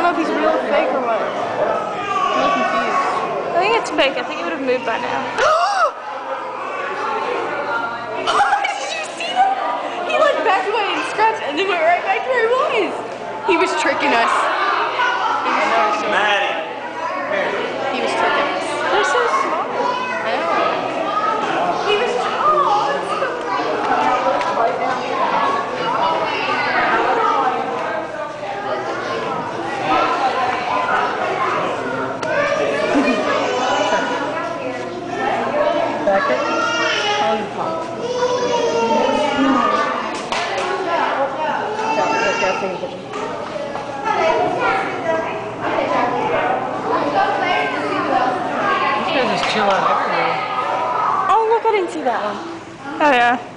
know if he's real or fake or what. I'm a little confused. I think it's fake. I think it would have moved by now. Did you see that? He like backed away and scratched and then went right back to where he was. He was tricking us. Maddie. He was tricking us. They're so small. I know. He was. Oh, that's so back it. These guys just chill out everywhere. Oh, look, I didn't see that one. Oh yeah.